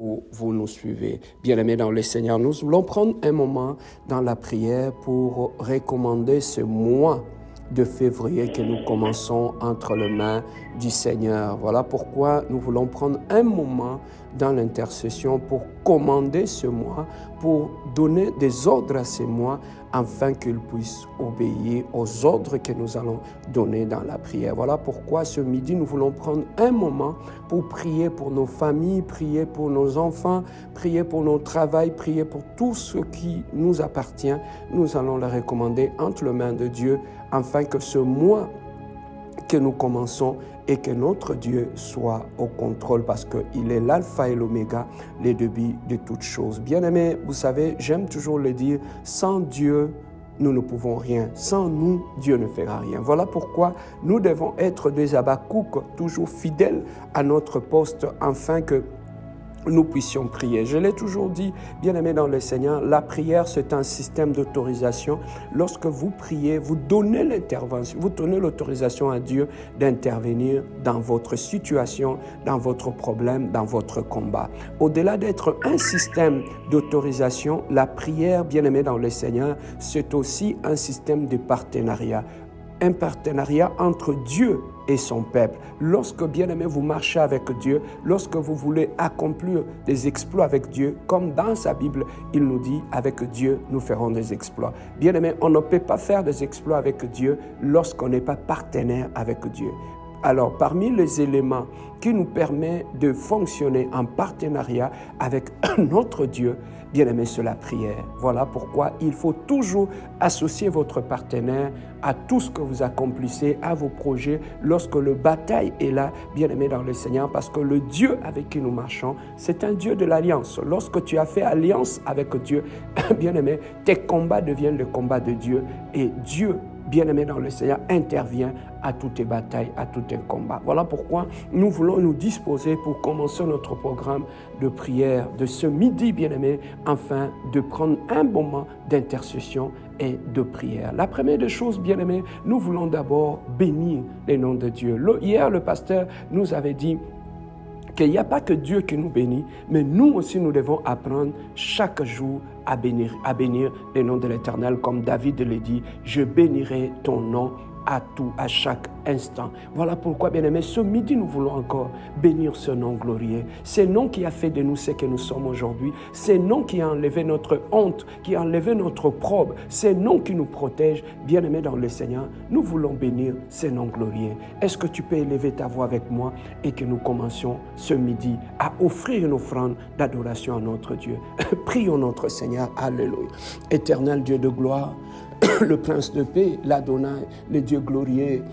où vous nous suivez. Bien-aimés dans le Seigneur, nous voulons prendre un moment dans la prière pour recommander ce mois de février que nous commençons entre les mains du Seigneur. Voilà pourquoi nous voulons prendre un moment dans l'intercession pour commander ce mois, pour donner des ordres à ce mois, afin qu'il puisse obéir aux ordres que nous allons donner dans la prière. Voilà pourquoi ce midi, nous voulons prendre un moment pour prier pour nos familles, prier pour nos enfants, prier pour nos travails, prier pour tout ce qui nous appartient. Nous allons le recommander entre les mains de Dieu, afin que ce mois que nous commençons et que notre Dieu soit au contrôle, parce qu'il est l'alpha et l'oméga, les début de toutes choses. Bien-aimés, vous savez, j'aime toujours le dire, sans Dieu, nous ne pouvons rien. Sans nous, Dieu ne fera rien. Voilà pourquoi nous devons être des Habakkuk, toujours fidèles à notre poste, afin que nous puissions prier. Je l'ai toujours dit, bien-aimés dans le Seigneur, la prière, c'est un système d'autorisation. Lorsque vous priez, vous donnez l'intervention, vous donnez l'autorisation à Dieu d'intervenir dans votre situation, dans votre problème, dans votre combat. Au-delà d'être un système d'autorisation, la prière, bien-aimés dans le Seigneur, c'est aussi un système de partenariat. Un partenariat entre Dieu et son peuple. Lorsque, bien-aimé, vous marchez avec Dieu, lorsque vous voulez accomplir des exploits avec Dieu, comme dans sa Bible, il nous dit, avec Dieu, nous ferons des exploits. Bien-aimé, on ne peut pas faire des exploits avec Dieu lorsqu'on n'est pas partenaire avec Dieu. Alors, parmi les éléments qui nous permettent de fonctionner en partenariat avec notre Dieu, bien-aimé, c'est la prière. Voilà pourquoi il faut toujours associer votre partenaire à tout ce que vous accomplissez, à vos projets, lorsque le bataille est là, bien-aimé dans le Seigneur, parce que le Dieu avec qui nous marchons, c'est un Dieu de l'alliance. Lorsque tu as fait alliance avec Dieu, bien-aimé, tes combats deviennent le combat de Dieu, et Dieu, bien-aimé dans le Seigneur, intervient à toutes tes batailles, à tous tes combats. Voilà pourquoi nous voulons nous disposer pour commencer notre programme de prière de ce midi, bien-aimé, afin de prendre un moment d'intercession et de prière. La première des choses, bien-aimé, nous voulons d'abord bénir les noms de Dieu. Hier, le pasteur nous avait dit qu'il n'y a pas que Dieu qui nous bénit, mais nous aussi nous devons apprendre chaque jour à bénir les noms de l'Éternel, comme David le dit, je bénirai ton nom à chaque instant. Voilà pourquoi, bien-aimés, ce midi, nous voulons encore bénir ce nom glorieux. Ce nom qui a fait de nous ce que nous sommes aujourd'hui. Ce nom qui a enlevé notre honte, qui a enlevé notre probe. Ce nom qui nous protège. Bien-aimés dans le Seigneur, nous voulons bénir ce nom glorieux. Est-ce que tu peux élever ta voix avec moi et que nous commencions ce midi à offrir une offrande d'adoration à notre Dieu. Prions notre Seigneur. Alléluia. Éternel Dieu de gloire, le Prince de paix, l'Adonai, le Dieu glorieux.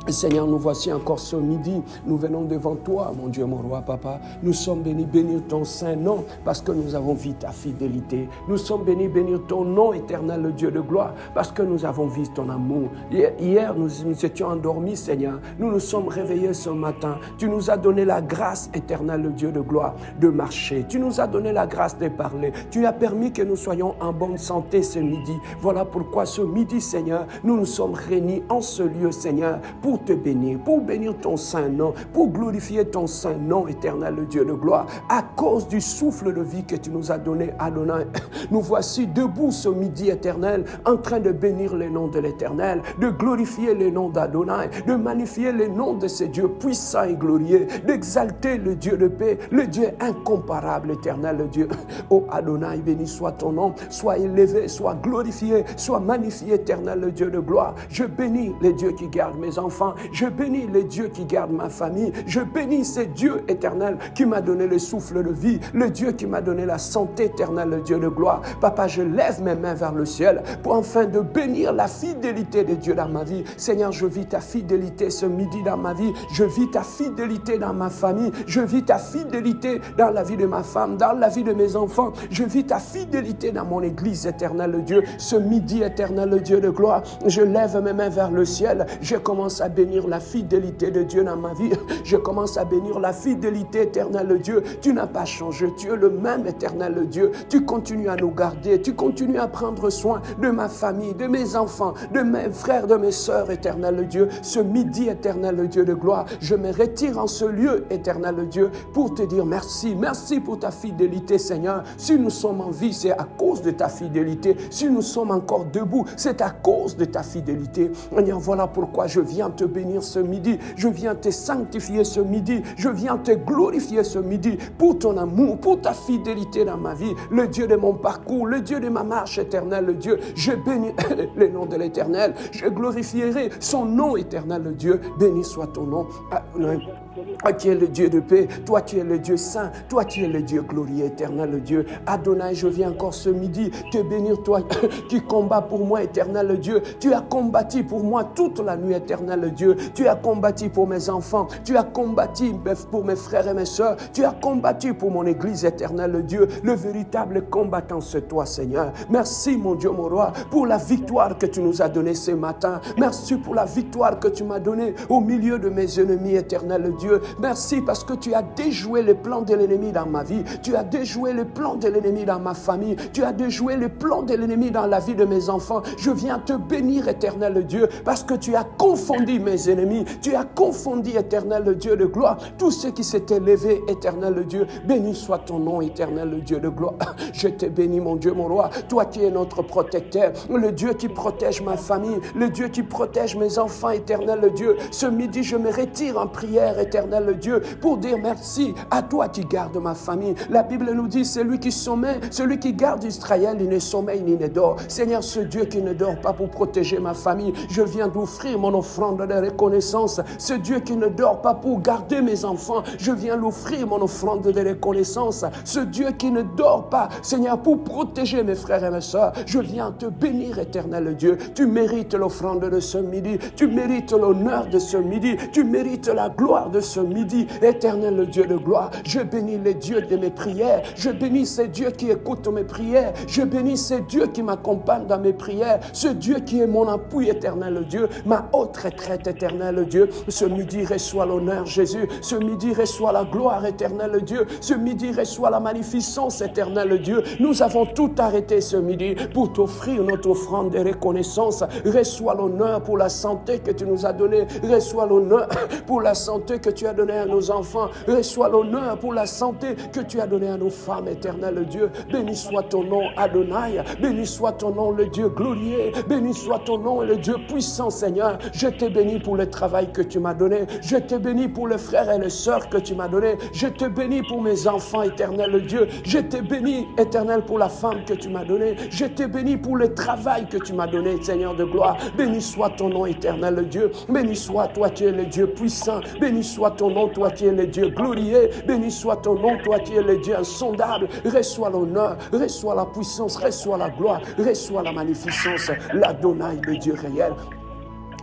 Seigneur, nous voici encore ce midi. Nous venons devant toi, mon Dieu, mon roi, papa. Nous sommes bénis, bénir ton saint nom, parce que nous avons vu ta fidélité. Nous sommes bénis, bénir ton nom, éternel, le Dieu de gloire, parce que nous avons vu ton amour. Hier, nous étions endormis, Seigneur. Nous nous sommes réveillés ce matin. Tu nous as donné la grâce, éternel, le Dieu de gloire, de marcher. Tu nous as donné la grâce de parler. Tu as permis que nous soyons en bonne santé ce midi. Voilà pourquoi ce midi, Seigneur, nous nous sommes réunis en ce lieu, Seigneur, pour te bénir, pour bénir ton saint nom, pour glorifier ton saint nom, éternel, le Dieu de gloire, à cause du souffle de vie que tu nous as donné, Adonai. Nous voici debout ce midi, éternel, en train de bénir le nom de l'Éternel, de glorifier le nom d'Adonai, de magnifier le nom de ce Dieu puissant et glorieux, d'exalter le Dieu de paix, le Dieu incomparable, éternel, le Dieu. Oh Adonai, béni soit ton nom, sois élevé, sois glorifié, sois magnifié, éternel, le Dieu de gloire. Je bénis les dieux qui gardent mes enfants. Je bénis les dieux qui gardent ma famille. Je bénis ces dieux éternels qui m'a donné le souffle de vie, le Dieu qui m'a donné la santé éternelle, le Dieu de gloire. Papa, je lève mes mains vers le ciel pour enfin de bénir la fidélité de Dieu dans ma vie. Seigneur, je vis ta fidélité ce midi dans ma vie. Je vis ta fidélité dans ma famille. Je vis ta fidélité dans la vie de ma femme, dans la vie de mes enfants. Je vis ta fidélité dans mon église, éternel, le Dieu. Ce midi, éternel, le Dieu de gloire, je lève mes mains vers le ciel. Je commence à bénir la fidélité de Dieu dans ma vie. Je commence à bénir la fidélité, éternelle Dieu. Tu n'as pas changé. Tu es le même, éternel Dieu. Tu continues à nous garder. Tu continues à prendre soin de ma famille, de mes enfants, de mes frères, de mes sœurs, éternel Dieu. Ce midi, éternel Dieu de gloire, je me retire en ce lieu, éternel Dieu, pour te dire merci. Merci pour ta fidélité, Seigneur. Si nous sommes en vie, c'est à cause de ta fidélité. Si nous sommes encore debout, c'est à cause de ta fidélité. Seigneur, voilà pourquoi je viens te bénir ce midi. Je viens te sanctifier ce midi. Je viens te glorifier ce midi pour ton amour, pour ta fidélité dans ma vie. Le Dieu de mon parcours, le Dieu de ma marche, éternel le Dieu. Je bénis le nom de l'Éternel. Je glorifierai son nom, éternel le Dieu. Béni soit ton nom. Toi qui es le Dieu de paix, toi qui es le Dieu saint, toi qui es le Dieu glorieux, éternel le Dieu. Adonai, je viens encore ce midi te bénir, toi qui combats pour moi, éternel le Dieu. Tu as combattu pour moi toute la nuit, éternel le Dieu. Tu as combattu pour mes enfants, tu as combattu pour mes frères et mes sœurs, tu as combattu pour mon église, éternel le Dieu. Le véritable combattant, c'est toi, Seigneur. Merci, mon Dieu, mon roi, pour la victoire que tu nous as donnée ce matin. Merci pour la victoire que tu m'as donnée au milieu de mes ennemis, éternel le Dieu. Merci parce que tu as déjoué le plan de l'ennemi dans ma vie. Tu as déjoué le plan de l'ennemi dans ma famille. Tu as déjoué le plan de l'ennemi dans la vie de mes enfants. Je viens te bénir, éternel Dieu, parce que tu as confondu mes ennemis. Tu as confondu, éternel Dieu de gloire, tous ceux qui s'étaient levés, éternel Dieu. Béni soit ton nom, éternel Dieu de gloire. Je te bénis, mon Dieu, mon roi. Toi qui es notre protecteur, le Dieu qui protège ma famille, le Dieu qui protège mes enfants, éternel Dieu. Ce midi, je me retire en prière, éternel Dieu, pour dire merci à toi qui garde ma famille. La Bible nous dit, celui qui sommeille, celui qui garde Israël, il ne sommeille ni ne dort. Seigneur, ce Dieu qui ne dort pas pour protéger ma famille, je viens d'offrir mon offrande de reconnaissance. Ce Dieu qui ne dort pas pour garder mes enfants, je viens l'offrir mon offrande de reconnaissance. Ce Dieu qui ne dort pas, Seigneur, pour protéger mes frères et mes sœurs, je viens te bénir, éternel Dieu. Tu mérites l'offrande de ce midi, tu mérites l'honneur de ce midi, tu mérites la gloire de ce midi, éternel Dieu de gloire. Je bénis les dieux de mes prières. Je bénis ces dieux qui écoutent mes prières. Je bénis ces dieux qui m'accompagnent dans mes prières. Ce Dieu qui est mon appui, éternel Dieu, ma haute retraite, éternel Dieu. Ce midi, reçois l'honneur, Jésus. Ce midi, reçois la gloire, éternel Dieu. Ce midi, reçois la magnificence, éternel Dieu. Nous avons tout arrêté ce midi pour t'offrir notre offrande de reconnaissance. Reçois l'honneur pour la santé que tu nous as donnée. Reçois l'honneur pour la santé que tu as donnée à nos enfants. Reçois l'honneur pour la santé que tu as donnée à nos femmes, éternel Dieu. Béni soit ton nom, Adonai. Béni soit ton nom, le Dieu glorieux. Béni soit ton nom, le Dieu puissant, Seigneur. Je te bénis pour le travail que tu m'as donné. Je te bénis pour les frères et les sœurs que tu m'as donné. Je te bénis pour mes enfants, éternel Dieu. Je te bénis, éternel, pour la femme que tu m'as donnée. Je te bénis pour le travail que tu m'as donné, Seigneur de gloire. Béni soit ton nom, éternel Dieu. Béni soit toi qui es le Dieu puissant. Béni soit ton nom, toi qui es le Dieu glorieux. Béni soit ton nom, toi qui es le Dieu insondable. Reçois l'honneur, reçois la puissance, reçois la gloire, reçois la magnificence, l'Adonai, le Dieu réel.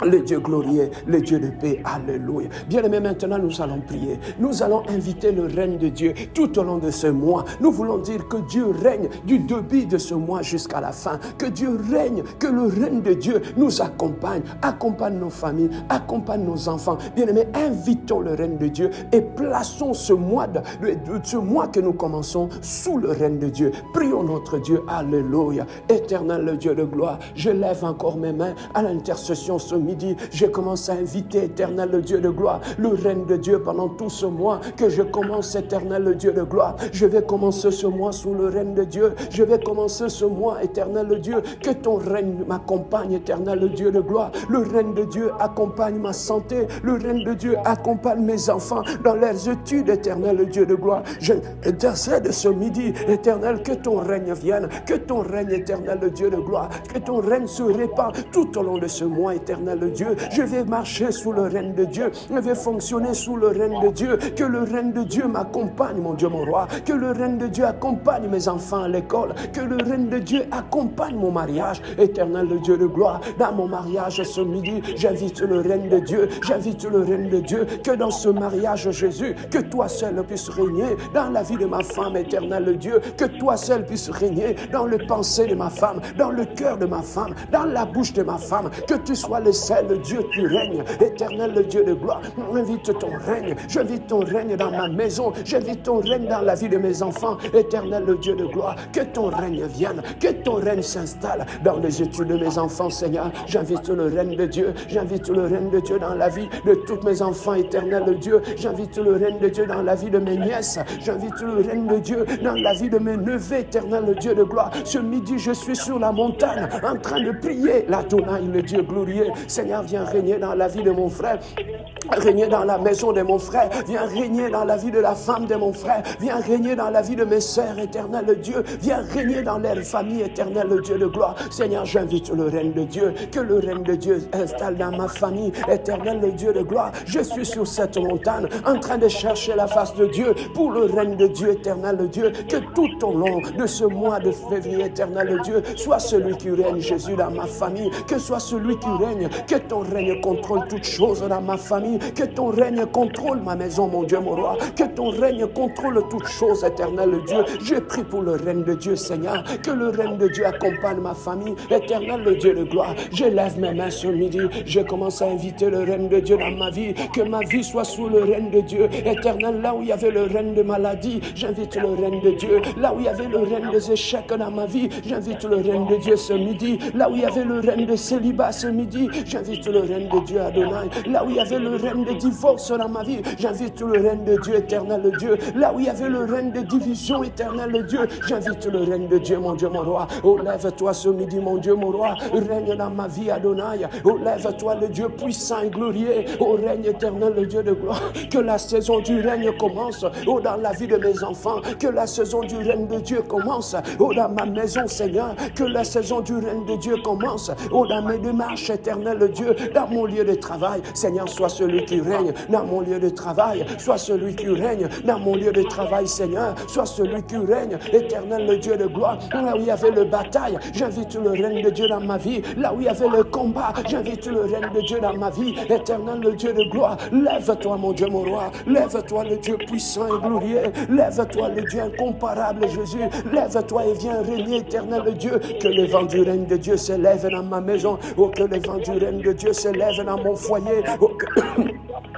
Le Dieu glorieux, le Dieu de paix, alléluia. Bien-aimés, maintenant nous allons prier. Nous allons inviter le règne de Dieu tout au long de ce mois. Nous voulons dire que Dieu règne du début de ce mois jusqu'à la fin. Que Dieu règne, que le règne de Dieu nous accompagne, accompagne nos familles, accompagne nos enfants. Bien-aimés, invitons le règne de Dieu et plaçons ce mois que nous commençons sous le règne de Dieu. Prions notre Dieu, alléluia. Éternel le Dieu de gloire, je lève encore mes mains à l'intercession ce midi. Je commence à inviter, éternel le Dieu de gloire, le règne de Dieu pendant tout ce mois que je commence, éternel le Dieu de gloire. Je vais commencer ce mois sous le règne de Dieu. Je vais commencer ce mois, éternel le Dieu, que ton règne m'accompagne, éternel le Dieu de gloire. Le règne de Dieu accompagne ma santé. Le règne de Dieu accompagne mes enfants dans leurs études, éternel le Dieu de gloire. Je intercède ce midi, éternel, que ton règne vienne, que ton règne, éternel le Dieu de gloire, que ton règne se répand tout au long de ce mois, éternel le Dieu. Je vais marcher sous le règne de Dieu. Je vais fonctionner sous le règne de Dieu. Que le règne de Dieu m'accompagne, mon Dieu, mon roi. Que le règne de Dieu accompagne mes enfants à l'école. Que le règne de Dieu accompagne mon mariage. Éternel le Dieu de gloire, dans mon mariage ce midi, j'invite le règne de Dieu. J'invite le règne de Dieu. Que dans ce mariage, Jésus, que toi seul puisses régner dans la vie de ma femme, éternel le Dieu. Que toi seul puisses régner dans les pensées de ma femme, dans le cœur de ma femme, dans la bouche de ma femme. Que tu sois le sais le Dieu qui règne, éternel le Dieu de gloire. J'invite ton règne, j'invite ton règne dans ma maison, j'invite ton règne dans la vie de mes enfants, éternel le Dieu de gloire. Que ton règne vienne, que ton règne s'installe dans les études de mes enfants, Seigneur. J'invite le règne de Dieu, j'invite le règne de Dieu dans la vie de tous mes enfants, éternel le Dieu. J'invite le règne de Dieu dans la vie de mes nièces, j'invite le règne de Dieu dans la vie de mes neveux, éternel le Dieu de gloire. Ce midi, je suis sur la montagne en train de prier l'Adonai, le Dieu glorieux. Seigneur, viens régner dans la vie de mon frère, régner dans la maison de mon frère, viens régner dans la vie de la femme de mon frère, viens régner dans la vie de mes sœurs, éternel le Dieu, viens régner dans leur famille, éternel le Dieu de gloire. Seigneur, j'invite le règne de Dieu, que le règne de Dieu installe dans ma famille, éternel le Dieu de gloire. Je suis sur cette montagne en train de chercher la face de Dieu pour le règne de Dieu, éternel le Dieu, que tout au long de ce mois de février, éternel le Dieu, soit celui qui règne, Jésus, dans ma famille, que soit celui qui règne, que ton règne contrôle toutes choses dans ma famille, que ton règne contrôle ma maison, mon Dieu, mon roi, que ton règne contrôle toutes choses, éternel le Dieu. Je prie pour le règne de Dieu, Seigneur, que le règne de Dieu accompagne ma famille, éternel le Dieu de gloire. Je lève mes mains ce midi, je commence à inviter le règne de Dieu dans ma vie, que ma vie soit sous le règne de Dieu, éternel. Là où il y avait le règne de maladie, j'invite le règne de Dieu. Là où il y avait le règne des échecs dans ma vie, j'invite le règne de Dieu ce midi. Là où il y avait le règne de célibat ce midi, j'invite le règne de Dieu, Adonai. Là où il y avait le règne de divorce dans ma vie, j'invite le règne de Dieu, éternel le Dieu. Là où il y avait le règne de division, éternel le Dieu, j'invite le règne de Dieu, mon Dieu, mon roi. Oh, lève-toi ce midi, mon Dieu, mon roi. Règne dans ma vie, Adonai. Oh, lève-toi, le Dieu puissant et glorieux. Oh, règne éternel, le Dieu de gloire. Que la saison du règne commence. Oh, dans la vie de mes enfants. Que la saison du règne de Dieu commence. Oh, dans ma maison, Seigneur. Que la saison du règne de Dieu commence. Oh, dans mes démarches, éternel, le Dieu. Dans mon lieu de travail. Seigneur, sois celui qui règne dans mon lieu de travail. Sois celui qui règne dans mon lieu de travail, Seigneur. Sois celui qui règne, éternel, le Dieu de gloire. Là où il y avait le bataille, j'invite le règne de Dieu dans ma vie. Là où il y avait le combat, j'invite le règne de Dieu dans ma vie. Éternel, le Dieu de gloire. Lève-toi, mon Dieu, mon roi. Lève-toi, le Dieu puissant et glorieux. Lève-toi, le Dieu incomparable, Jésus. Lève-toi et viens régner, éternel, le Dieu. Que le vent du règne de Dieu s'élève dans ma maison. Oh, que le vent du règne de Dieu s'élève dans mon foyer. Oh, que...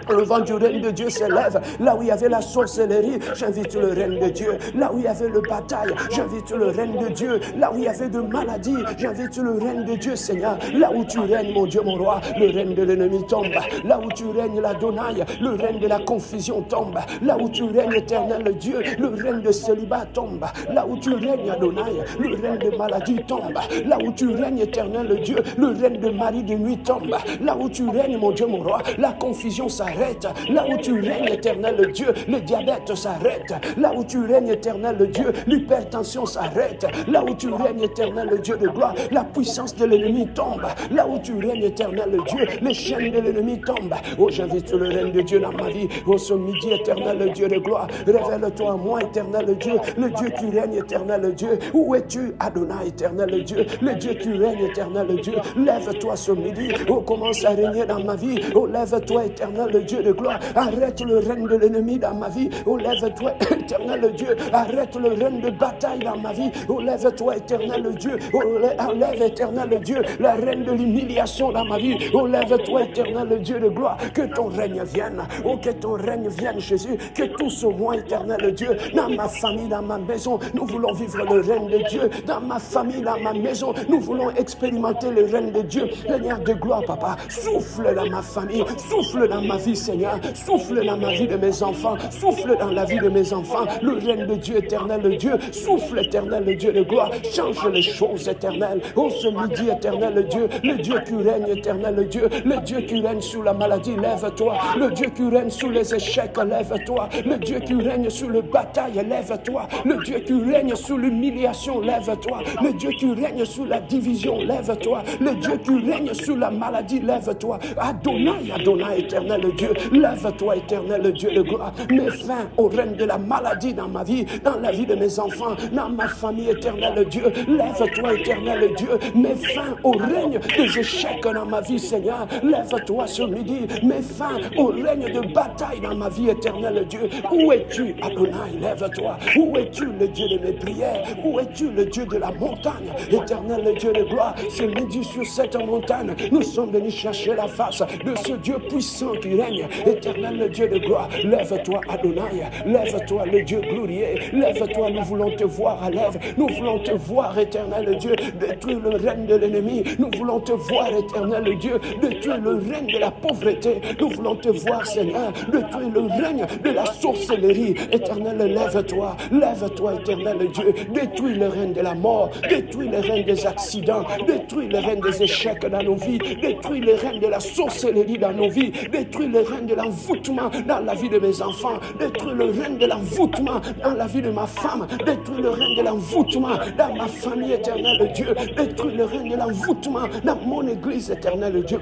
Le vent du règne de Dieu s'élève. Là où il y avait la sorcellerie, j'invite le règne de Dieu. Là où il y avait le bataille, j'invite le règne de Dieu. Là où il y avait de maladie, j'invite le règne de Dieu, Seigneur. Là où tu règnes, mon Dieu, mon roi, le règne de l'ennemi tombe. Là où tu règnes, l'Adonai, le règne de la confusion tombe. Là où tu règnes, éternel Dieu, le règne de célibat tombe. Là où tu règnes, Adonai, le règne de maladie tombe. Là où tu règnes, éternel Dieu, le règne de mari de nuit tombe. Là où tu règnes, mon Dieu, mon roi, la confusion s'arrête. Là où tu règnes, éternel Dieu, le diabète s'arrête. Là où tu règnes, éternel Dieu, l'hypertension s'arrête. Là où tu règnes, éternel Dieu de gloire, la puissance de l'ennemi tombe. Là où tu règnes, éternel Dieu, les chaînes de l'ennemi tombent. Oh, j'invite le règne de Dieu dans ma vie. Oh, ce midi, éternel Dieu de gloire, révèle-toi à moi, éternel Dieu, le Dieu qui règne, éternel Dieu. Où es-tu, Adonai, éternel Dieu, le Dieu qui règne, éternel Dieu. Lève-toi ce midi. Oh, commence à régner dans ma vie. Oh, lève-toi, éternel Dieu de gloire. Arrête le règne de l'ennemi dans ma vie. Oh, lève-toi, éternel Dieu. Arrête le règne de bataille dans ma vie. Oh, lève-toi, éternel Dieu. Oh, enlève, éternel Dieu, la reine de l'humiliation dans ma vie. Oh, lève-toi, éternel Dieu de gloire. Que ton règne vienne. Oh, que ton règne vienne, Jésus. Que tout ce mois, éternel Dieu, dans ma famille, dans ma maison, nous voulons vivre le règne de Dieu. Dans ma famille, dans ma maison, nous voulons expérimenter le règne de Dieu. Seigneur de gloire, papa, souffle dans ma famille, souffle dans ma vie, Seigneur, souffle dans ma vie de mes enfants, souffle dans la vie de mes enfants, le règne de Dieu, éternel Dieu, souffle, éternel Dieu de gloire, change les choses éternelles. Oh, ce midi, éternel Dieu, le Dieu qui règne, éternel Dieu, le Dieu qui règne sous la maladie, lève-toi, le Dieu qui règne sous les échecs, lève-toi, le Dieu qui règne sous le bataille, lève-toi, le Dieu qui règne sous l'humiliation, lève-toi, le Dieu qui règne sous la division, lève-toi, le Dieu qui règne sous la maladie, lève-toi, Adonai, Adonai, éternel Dieu. Lève-toi, éternel Dieu de gloire. Mets fin au règne de la maladie dans ma vie, dans la vie de mes enfants, dans ma famille, éternel Dieu. Lève-toi, éternel Dieu. Mets fin au règne des échecs dans ma vie, Seigneur. Lève-toi ce midi. Mets fin au règne de bataille dans ma vie, éternel Dieu. Où es-tu, Adonai? Lève-toi. Où es-tu, le Dieu de mes prières? Où es-tu, le Dieu de la montagne? Éternel Dieu de gloire, ce midi sur cette montagne, nous sommes venus chercher la face de ce Dieu puissant qui règne. Éternel Dieu de gloire, lève-toi, Adonai. Lève-toi, le Dieu glorieux. Lève-toi, nous voulons te voir à l'œuvre. Nous voulons te voir, éternel Dieu, détruire le règne de l'ennemi. Nous voulons te voir, éternel Dieu, détruire le règne de la pauvreté. Nous voulons te voir, Seigneur, détruire le règne de la sorcellerie. Éternel, lève-toi. Lève-toi, éternel Dieu. Détruis le règne de la mort. Détruis le règne des accidents. Détruis le règne des échecs dans nos vies. Détruis le règne de la sorcellerie dans nos vies. Détruis le règne de l'envoûtement dans la vie de mes enfants. Détruis le règne de l'envoûtement dans la vie de ma femme. Détruis le règne de l'envoûtement dans ma famille, éternel Dieu. Détruis le règne de l'envoûtement dans mon église, éternel Dieu.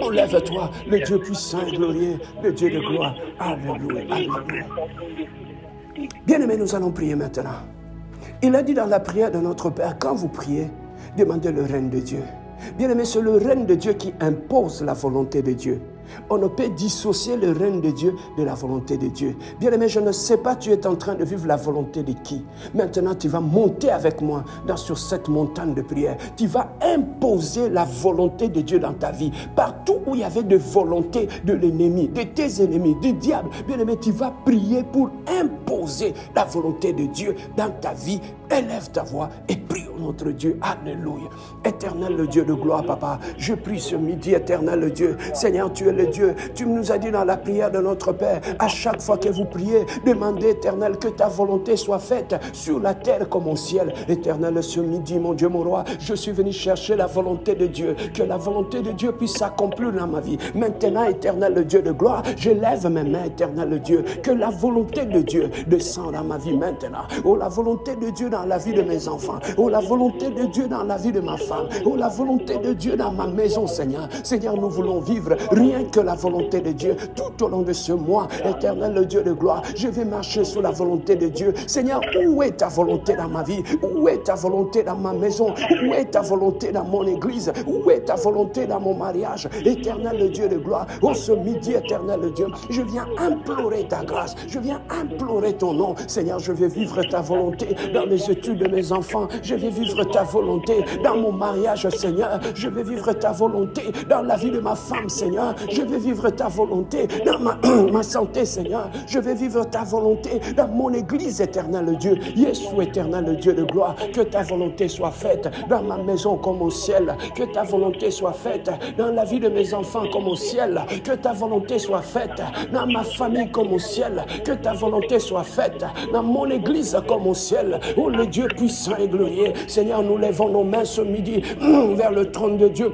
Oh, lève-toi, le Dieu puissant et glorieux, le Dieu de gloire. Alléluia, alléluia. Bien-aimés, nous allons prier maintenant. Il a dit dans la prière de notre Père, quand vous priez, demandez le règne de Dieu. Bien-aimés, c'est le règne de Dieu qui impose la volonté de Dieu. On ne peut dissocier le règne de Dieu de la volonté de Dieu. Bien-aimé, je ne sais pas, tu es en train de vivre la volonté de qui. Maintenant, tu vas monter avec moi sur cette montagne de prière. Tu vas imposer la volonté de Dieu dans ta vie. Partout où il y avait de volonté de l'ennemi, de tes ennemis, du diable, bien-aimé, tu vas prier pour imposer la volonté de Dieu dans ta vie. Élève ta voix et prie notre Dieu. Alléluia. Éternel le Dieu de gloire, Papa, je prie ce midi, éternel le Dieu. Seigneur, tu es le Dieu. Tu nous as dit dans la prière de notre Père, à chaque fois que vous priez, demandez, éternel, que ta volonté soit faite sur la terre comme au ciel. Éternel, ce midi, mon Dieu, mon roi, je suis venu chercher la volonté de Dieu. Que la volonté de Dieu puisse s'accomplir dans ma vie. Maintenant, éternel le Dieu de gloire, je lève mes mains, éternel le Dieu. Que la volonté de Dieu descende dans ma vie maintenant. Oh, la volonté de Dieu dans la vie de mes enfants. Oh, la volonté de Dieu dans la vie de ma femme. Oh, la volonté de Dieu dans ma maison, Seigneur. Seigneur, nous voulons vivre rien que la volonté de Dieu tout au long de ce mois. Éternel, le Dieu de gloire, je vais marcher sous la volonté de Dieu. Seigneur, où est ta volonté dans ma vie? Où est ta volonté dans ma maison? Où est ta volonté dans mon église? Où est ta volonté dans mon mariage? Éternel, le Dieu de gloire, oh, ce midi, éternel, le Dieu, je viens implorer ta grâce. Je viens implorer ton nom. Seigneur, je vais vivre ta volonté dans les études de mes enfants. Je vais vivre ta volonté dans mon mariage, Seigneur. Je vais vivre ta volonté dans la vie de ma femme, Seigneur. Je vais vivre ta volonté dans ma santé, Seigneur. Je vais vivre ta volonté dans mon église, éternel Dieu. Jésus, éternel Dieu de gloire, que ta volonté soit faite dans ma maison comme au ciel. Que ta volonté soit faite dans la vie de mes enfants comme au ciel. Que ta volonté soit faite dans ma famille comme au ciel. Que ta volonté soit faite dans mon église comme au ciel. Oh, le Dieu puissant et glorieux. Seigneur, nous lèvons nos mains ce midi vers le trône de Dieu.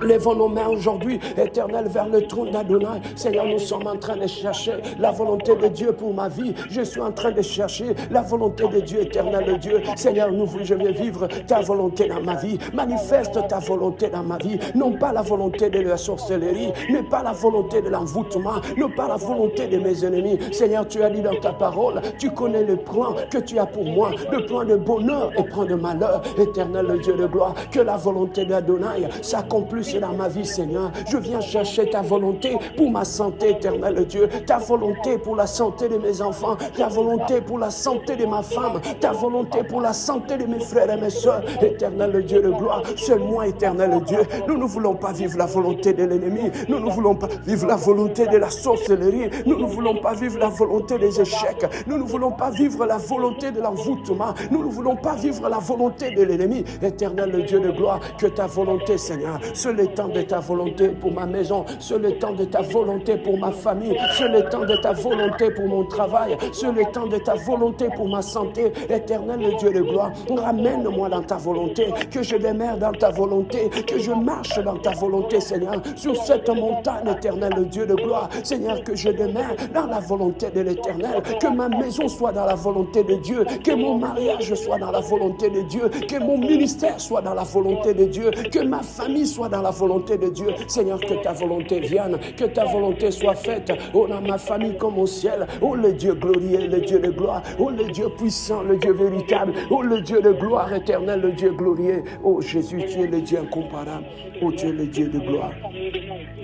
Lèvons nos mains aujourd'hui, éternel, vers le trône d'Adonai. Seigneur, nous sommes en train de chercher la volonté de Dieu pour ma vie. Je suis en train de chercher la volonté de Dieu, éternel Dieu. Seigneur, je vais vivre ta volonté dans ma vie. Manifeste ta volonté dans ma vie. Non pas la volonté de la sorcellerie, mais pas la volonté de l'envoûtement, non pas la volonté de mes ennemis. Seigneur, tu as dit dans ta parole, tu connais le plan que tu as pour moi, le plan de bonheur et plan de malheur. Éternel Dieu de gloire, que la volonté d'Adonai s'accomplisse dans ma vie, Seigneur. Je viens chercher ta volonté pour ma santé, éternel Dieu. Ta volonté pour la santé de mes enfants. Ta volonté pour la santé de ma femme. Ta volonté pour la santé de mes frères et mes soeurs. Éternel Dieu de gloire, seul moi, éternel Dieu. Nous ne voulons pas vivre la volonté de l'ennemi. Nous ne voulons pas vivre la volonté de la sorcellerie. Nous ne voulons pas vivre la volonté des échecs. Nous ne voulons pas vivre la volonté de l'envoûtement. Nous ne voulons pas vivre la volonté de l'ennemi. Éternel Dieu de gloire, que ta volonté, Seigneur, c'est le temps de ta volonté pour ma maison, c'est le temps de ta volonté pour ma famille, c'est le temps de ta volonté pour mon travail, c'est le temps de ta volonté pour ma santé. Éternel Dieu de gloire, ramène-moi dans ta volonté, que je demeure dans ta volonté, que je marche dans ta volonté, Seigneur, sur cette montagne, éternel Dieu de gloire. Seigneur, que je demeure dans la volonté de l'Éternel, que ma maison soit dans la volonté de Dieu, que mon mariage soit dans la volonté de Dieu, que mon ministère soit dans la volonté de Dieu, que ma famille soit dans la volonté de Dieu. Seigneur, que ta volonté vienne, que ta volonté soit faite, oh, dans ma famille comme au ciel. Oh, le Dieu glorieux, le Dieu de gloire, oh, le Dieu puissant, le Dieu véritable, oh, le Dieu de gloire éternelle, le Dieu glorieux. Oh, Jésus, tu es le Dieu incomparable, oh, tu es le Dieu de gloire,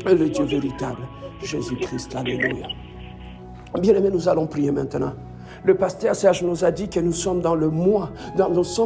le Dieu véritable, Jésus-Christ, alléluia. Bien-aimés, nous allons prier maintenant. Le pasteur Serge nous a dit que nous sommes dans le mois,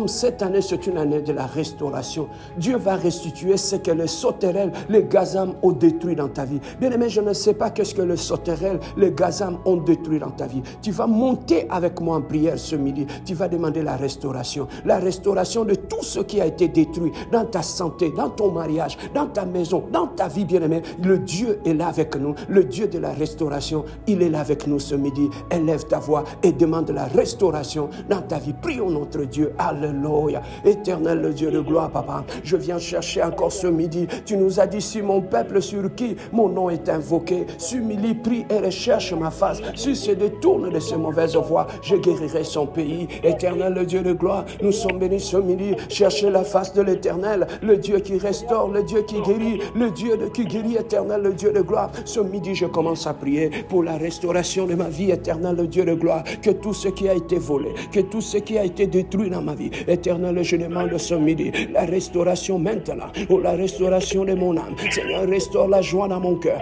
cette année, c'est une année de la restauration. Dieu va restituer ce que les sauterelles, les gazam ont détruit dans ta vie. Bien-aimé, je ne sais pas qu'est-ce que les sauterelles, les gazam ont détruit dans ta vie. Tu vas monter avec moi en prière ce midi. Tu vas demander la restauration de tout ce qui a été détruit dans ta santé, dans ton mariage, dans ta maison, dans ta vie, bien-aimé. Le Dieu est là avec nous. Le Dieu de la restauration, il est là avec nous ce midi. Élève ta voix et demande la restauration dans ta vie. Prions notre Dieu. Alléluia. Éternel, le Dieu de gloire, papa. Je viens chercher encore ce midi. Tu nous as dit, si mon peuple sur qui mon nom est invoqué s'humilie, prie et recherche ma face, s'il se détourne de ses mauvaises voies, je guérirai son pays. Éternel, le Dieu de gloire, nous sommes bénis ce midi. Cherchez la face de l'Éternel, le Dieu qui restaure, le Dieu qui guérit, le Dieu qui guérit, éternel, le Dieu de gloire. Ce midi, je commence à prier pour la restauration de ma vie, éternel, le Dieu de gloire. Que tout ce qui a été volé, que tout ce qui a été détruit dans ma vie, éternel, je demande ce midi la restauration maintenant, ou la restauration de mon âme. Seigneur, restaure la joie dans mon cœur.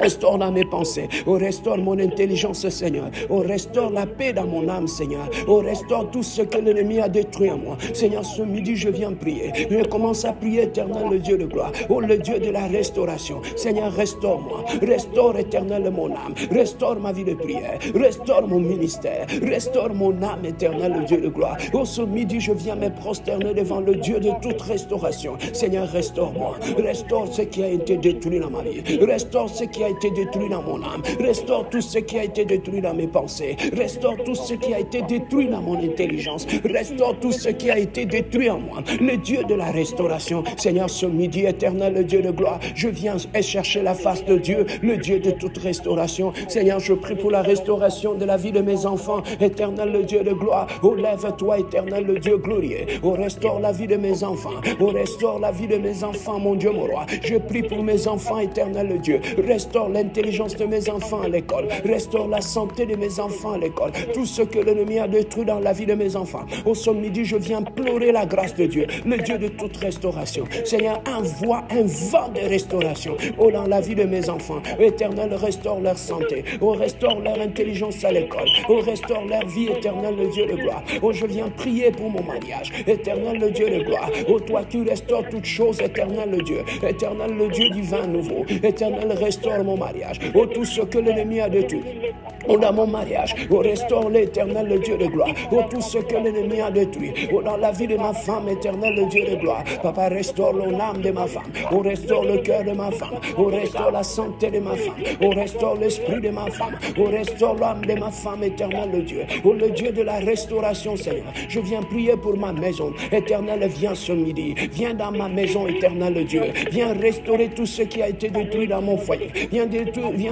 Restaure dans mes pensées, oh, restaure mon intelligence, Seigneur, oh, restaure la paix dans mon âme, Seigneur, oh, restaure tout ce que l'ennemi a détruit en moi. Seigneur, ce midi, je viens prier. Je commence à prier, éternel, le Dieu de gloire, oh, le Dieu de la restauration. Seigneur, restaure-moi, restaure, éternel, mon âme, restaure ma vie de prière, restaure mon ministère, restaure mon âme, éternel, le Dieu de gloire. Oh, ce midi, je viens me prosterner devant le Dieu de toute restauration. Seigneur, restaure-moi, restaure ce qui a été détruit dans ma vie, restaure ce qui a été détruit dans mon âme, restaure tout ce qui a été détruit dans mes pensées, restaure tout ce qui a été détruit dans mon intelligence, restaure tout ce qui a été détruit en moi, le Dieu de la restauration. Seigneur, ce midi, éternel, le Dieu de gloire, je viens chercher la face de Dieu, le Dieu de toute restauration. Seigneur, je prie pour la restauration de la vie de mes enfants, éternel, le Dieu de gloire. Oh, lève-toi, éternel, le Dieu glorieux. Oh, restaure la vie de mes enfants, oh, restaure la vie de mes enfants, mon Dieu, mon roi. Je prie pour mes enfants, éternel, le Dieu. Restaure l'intelligence de mes enfants à l'école. Restaure la santé de mes enfants à l'école. Tout ce que l'ennemi a détruit dans la vie de mes enfants. Au ce midi, je viens pleurer la grâce de Dieu, le Dieu de toute restauration. Seigneur, envoie un vent de restauration dans la vie de mes enfants. Éternel, restaure leur santé. Restaure leur intelligence à l'école. Restaure leur vie, éternel, le Dieu de gloire. Je viens prier pour mon mariage. Éternel, le Dieu de gloire. Toi qui restaures toutes choses, éternel, le Dieu. Éternel, le Dieu divin nouveau. Éternel, restaure mon mariage. Tout ce que l'ennemi a détruit. Dans mon mariage. Restaure l'éternel, le Dieu de gloire. Tout ce que l'ennemi a détruit. Dans la vie de ma femme, éternel, le Dieu de gloire. Papa, restaure l'âme de ma femme. Restaure le cœur de ma femme. Restaure la santé de ma femme. Restaure l'esprit de ma femme. Restaure l'âme de ma femme, éternel, le Dieu. Le Dieu de la restauration, Seigneur. Je viens prier pour ma maison. Éternel, viens ce midi. Viens dans ma maison, éternel, le Dieu. Viens restaurer tout ce qui a été détruit dans mon foyer. Viens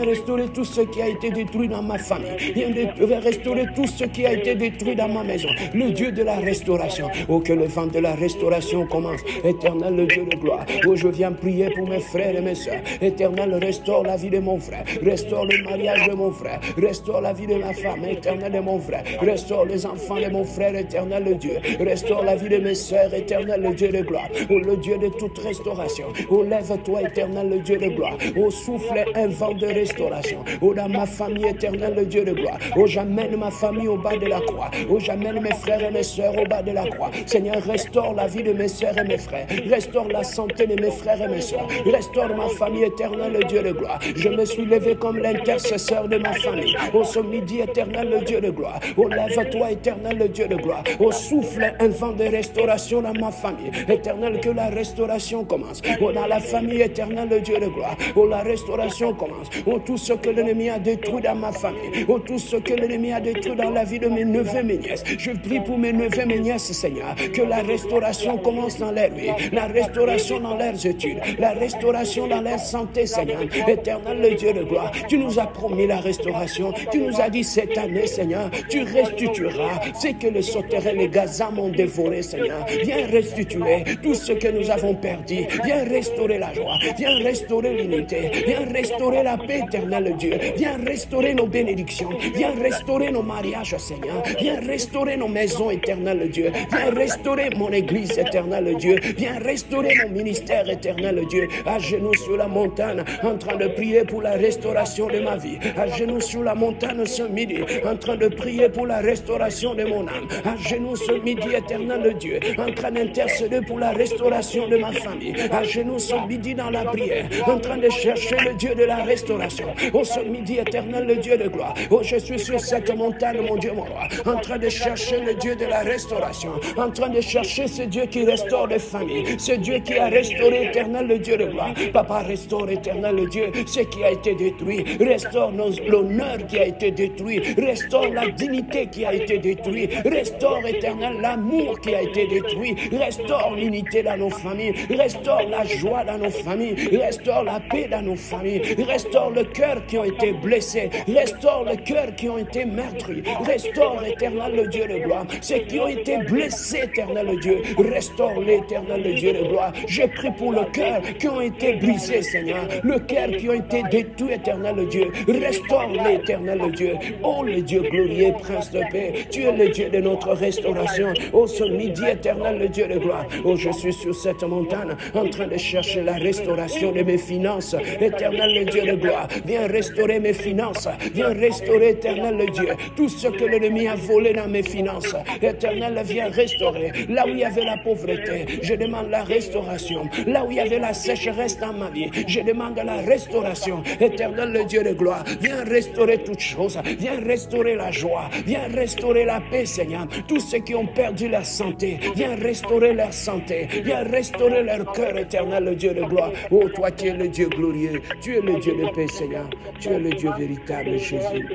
restaurer tout ce qui a été détruit dans ma famille. Viens restaurer tout ce qui a été détruit dans ma maison. Le Dieu de la restauration. Que le vent de la restauration commence. Éternel, le Dieu de gloire. Je viens prier pour mes frères et mes soeurs. Éternel, restaure la vie de mon frère. Restaure le mariage de mon frère. Restaure la vie de ma femme. Éternel, de mon frère. Restaure les enfants de mon frère. Éternel, le Dieu. Restaure la vie de mes soeurs. Éternel, le Dieu de gloire. Le Dieu de toute restauration. Lève-toi, éternel, le Dieu de gloire. Souffle un vent de restauration. Dans ma famille, éternel, le Dieu de gloire. J'amène ma famille au bas de la croix. J'amène mes frères et mes soeurs au bas de la croix. Seigneur, restaure la vie de mes soeurs et mes frères. Restaure la santé de mes frères et mes soeurs. Restaure ma famille, éternel, le Dieu de gloire. Je me suis levé comme l'intercesseur de ma famille. Ce midi, éternel, le Dieu de gloire. Lève-toi, éternel, le Dieu de gloire. Souffle un vent de restauration dans ma famille. Éternel, que la restauration commence. Dans la famille, éternel, le Dieu de gloire. La restauration commence. Tout ce que l'ennemi a détruit dans ma famille. famille. Oh, tout ce que l'ennemi a détruit dans la vie de mes neveux, mes nièces. Je prie pour mes neveux, mes nièces, Seigneur, que la restauration commence dans leur vie, la restauration dans leurs études, la restauration dans leur santé, Seigneur. Éternel, le Dieu de gloire, tu nous as promis la restauration. Tu nous as dit cette année, Seigneur, tu restitueras ce que les sauterelles et les gazans ont dévoré, Seigneur. Viens restituer tout ce que nous avons perdu. Viens restaurer la joie. Viens restaurer l'unité. Viens restaurer la paix, éternel Dieu. Viens restaurer nos bénédictions. Viens restaurer nos mariages, Seigneur. Viens restaurer nos maisons, éternel Dieu. Viens restaurer mon église, éternel Dieu. Viens restaurer mon ministère, éternel Dieu. À genoux sur la montagne, en train de prier pour la restauration de ma vie. À genoux sur la montagne ce midi, en train de prier pour la restauration de mon âme. À genoux ce midi, éternel Dieu, en train d'intercéder pour la restauration de ma famille. À genoux ce midi dans la prière, en train de chercher le Dieu de la restauration. Oh, ce midi, éternel, le Dieu de gloire. Oh, je suis sur cette montagne, mon Dieu, mon roi, en train de chercher le Dieu de la restauration, en train de chercher ce Dieu qui restaure les familles, ce Dieu qui a restauré, éternel, le Dieu de gloire. Papa, restaure, éternel, le Dieu, ce qui a été détruit. Restaure l'honneur qui a été détruit. Restaure la dignité qui a été détruite. Restaure, éternel, l'amour qui a été détruit. Restaure l'unité dans nos familles. Restaure la joie dans nos familles. Restaure la paix dans nos familles. Restaure le cœur qui ont été blessés. Restaure le cœur qui ont été meurtris. Restaure, éternel, le Dieu de gloire. Ceux qui ont été blessés, éternel, le Dieu. Restaure l'éternel, le Dieu de gloire. Je prie pour le cœur qui ont été brisés, Seigneur. Le cœur qui ont été détruits, éternel, le Dieu. Restaure l'éternel, le Dieu. Oh, le Dieu glorieux, prince de paix. Tu es le Dieu de notre restauration. Oh, ce midi, éternel, le Dieu de gloire. Oh, je suis sur cette montagne en train de chercher la restauration de mes finances. Éternel, le Dieu de gloire. Viens restaurer mes finances. Viens restaurer, éternel, le Dieu. Tout ce que l'ennemi a volé dans mes finances. Éternel, viens restaurer. Là où il y avait la pauvreté, je demande la restauration. Là où il y avait la sécheresse dans ma vie, je demande la restauration. Éternel, le Dieu de gloire. Viens restaurer toutes choses. Viens restaurer la joie. Viens restaurer la paix, Seigneur. Tous ceux qui ont perdu leur santé, viens restaurer leur santé. Viens restaurer leur cœur, éternel, le Dieu de gloire. Oh, toi, tu es le Dieu glorieux. Tu es le Dieu de paix, Seigneur. Tu es le Dieu véritable, Jésus.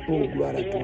Oh, gloire à toi.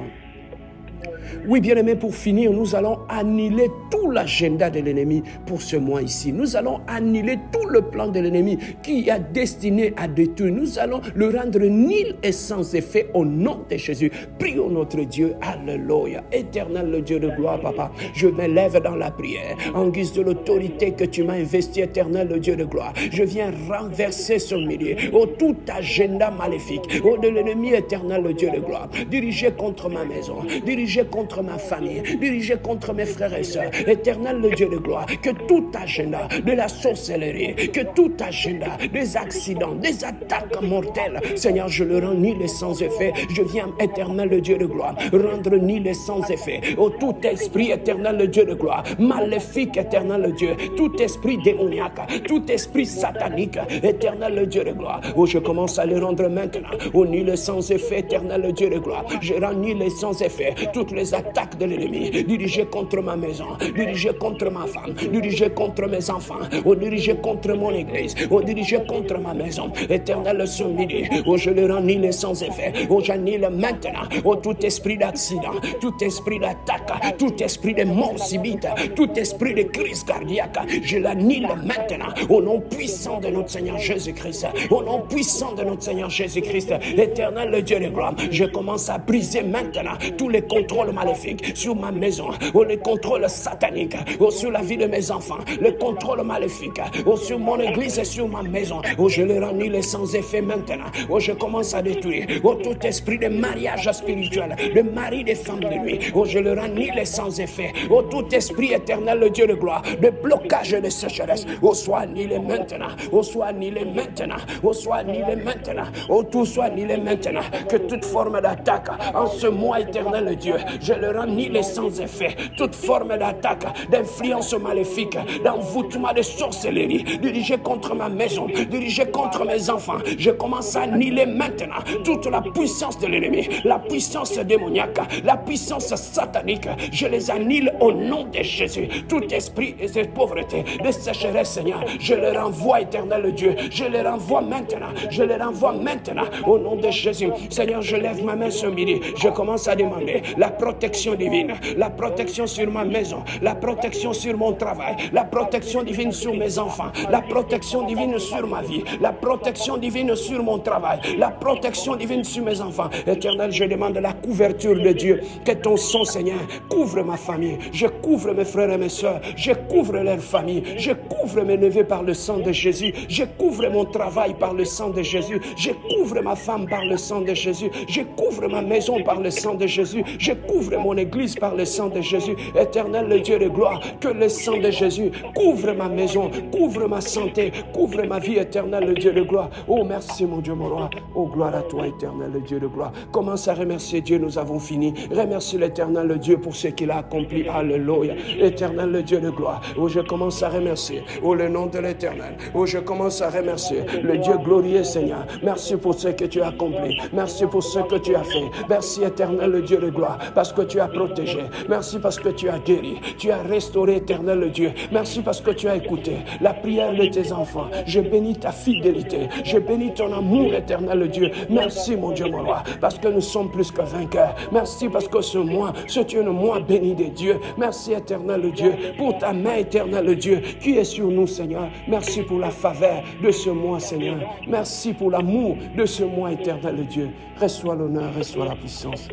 Oui, bien-aimés, pour finir, nous allons annuler tout l'agenda de l'ennemi pour ce mois ici. Nous allons annuler tout le plan de l'ennemi qui est destiné à détruire. Nous allons le rendre nul et sans effet au nom de Jésus. Prions notre Dieu. Alléluia. Éternel, le Dieu de gloire, Papa, je m'élève dans la prière en guise de l'autorité que tu m'as investie, éternel, le Dieu de gloire. Je viens renverser ce midi, oh, tout agenda maléfique, oh, de l'ennemi, éternel, le Dieu de gloire, dirigé contre ma maison, dirigé contre ma famille, dirigé contre mes frères et sœurs. Éternel, le Dieu de gloire, que tout agenda de la sorcellerie, que tout agenda des accidents, des attaques mortelles, Seigneur, je le rends nul et sans effet. Je viens, éternel, le Dieu de gloire, rendre nul et sans effet. Oh, tout esprit, éternel, le Dieu de gloire, maléfique, éternel, le Dieu, tout esprit démoniaque, tout esprit satanique, éternel, le Dieu de gloire. Oh, je commence à le rendre maintenant. Oh, nul et sans effet, éternel, le Dieu de gloire. Je rends nul et sans effet toutes les attaques de l'ennemi dirigées contre ma maison, dirigées contre ma femme, dirigées contre mes enfants, ou dirigées contre mon église, ou dirigées contre ma maison. Éternel, ce midi, où je le rends nul et sans effet, où j'annule maintenant, où tout esprit d'accident, tout esprit d'attaque, tout esprit de mort subite, tout esprit de crise cardiaque, je l'annule maintenant, au nom puissant de notre Seigneur Jésus-Christ, au nom puissant de notre Seigneur Jésus-Christ. Éternel, le Dieu de gloire, je commence à briser maintenant tous les contrôles maléfiques sur ma maison, ou les contrôles sataniques, ou sur la vie de mes enfants, les contrôles maléfiques, ou sur mon église et sur ma maison, où je les rends nul et sans effet maintenant, où je commence à détruire, où tout esprit de mariage spirituel, de mari des femmes de nuit, où je le rends nul et sans effet, où tout esprit éternel, le Dieu de gloire, de blocage et de sécheresse, où soit annulé maintenant, où soit annulé maintenant, où soit annulé maintenant, où tout soit annulé maintenant, que toute forme d'attaque en ce mois éternel, Dieu, je le rends nul et sans effet. Toute forme d'attaque, d'influence maléfique, d'envoûtement de sorcellerie, dirigée contre ma maison, dirigée contre mes enfants, je commence à annihiler maintenant toute la puissance de l'ennemi, la puissance démoniaque, la puissance satanique. Je les annihile au nom de Jésus. Tout esprit de pauvreté, de sécheresse, Seigneur, je le renvoie, éternel Dieu. Je le renvoie maintenant. Je le renvoie maintenant au nom de Jésus. Seigneur, je lève ma main ce midi. Je commence à demander la protection divine, la protection sur ma maison, la protection sur mon travail, la protection divine sur mes enfants, la protection divine sur ma vie, la protection divine sur mon travail, la protection divine sur mes enfants. Éternel, je demande la couverture de Dieu. Que ton sang, Seigneur, couvre ma famille. Je couvre mes frères et mes soeurs. Je couvre leur famille. Je couvre mes neveux par le sang de Jésus. Je couvre mon travail par le sang de Jésus. Je couvre ma femme par le sang de Jésus. Je couvre ma maison par le sang de Jésus. Je couvre mon église par le sang de Jésus. Éternel, le Dieu de gloire, que le sang de Jésus couvre ma maison, couvre ma santé, couvre ma vie, éternel, le Dieu de gloire. Oh, merci, mon Dieu, mon roi. Oh, gloire à toi, éternel, le Dieu de gloire. Commence à remercier Dieu, nous avons fini. Remercie l'éternel, le Dieu, pour ce qu'il a accompli. Alléluia. Éternel, le Dieu de gloire. Oh, je commence à remercier. Oh, le nom de l'éternel. Oh, je commence à remercier le Dieu glorieux, Seigneur. Merci pour ce que tu as accompli. Merci pour ce que tu as fait. Merci, éternel, le Dieu de gloire, parce que tu as protégé. Merci parce que tu as guéri. Tu as restauré, éternel, le Dieu. Merci parce que tu as écouté la prière de tes enfants. Je bénis ta fidélité. Je bénis ton amour, éternel, le Dieu. Merci, mon Dieu, mon roi, parce que nous sommes plus que vainqueurs. Merci parce que ce mois, c'est un mois béni de Dieu. Merci, éternel, le Dieu, pour ta main, éternel, le Dieu, qui est sur nous, Seigneur. Merci pour la faveur de ce mois, Seigneur. Merci pour l'amour de ce mois, éternel, le Dieu. Reçois l'honneur, reçois la puissance,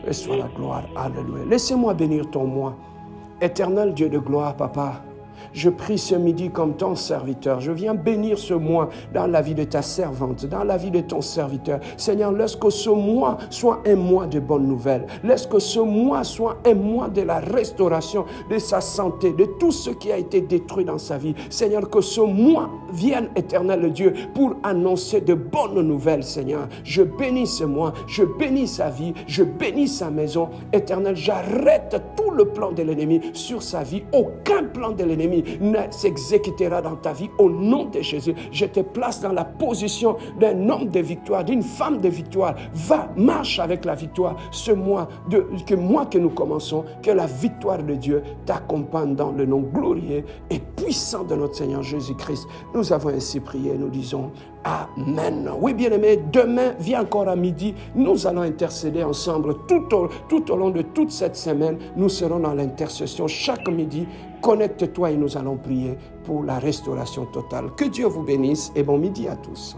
reçois la gloire. Alléluia. Laissez-moi bénir ton mois. Éternel Dieu de gloire, Papa, je prie ce midi comme ton serviteur. Je viens bénir ce mois dans la vie de ta servante, dans la vie de ton serviteur. Seigneur, laisse que ce mois soit un mois de bonnes nouvelles. Laisse que ce mois soit un mois de la restauration de sa santé, de tout ce qui a été détruit dans sa vie. Seigneur, que ce mois vienne, éternel Dieu, pour annoncer de bonnes nouvelles, Seigneur. Je bénis ce mois, je bénis sa vie, je bénis sa maison. Éternel, j'arrête tout le plan de l'ennemi sur sa vie. Aucun plan de l'ennemi ne s'exécutera dans ta vie au nom de Jésus. Je te place dans la position d'un homme de victoire, d'une femme de victoire. Va, marche avec la victoire ce mois, que nous commençons, que la victoire de Dieu t'accompagne dans le nom glorieux et puissant de notre Seigneur Jésus-Christ. Nous avons ainsi prié, nous disons Amen. Oui, bien-aimé, demain, viens encore à midi, nous allons intercéder ensemble tout au long de toute cette semaine. Nous serons dans l'intercession chaque midi. Connecte-toi et nous allons prier pour la restauration totale. Que Dieu vous bénisse et bon midi à tous.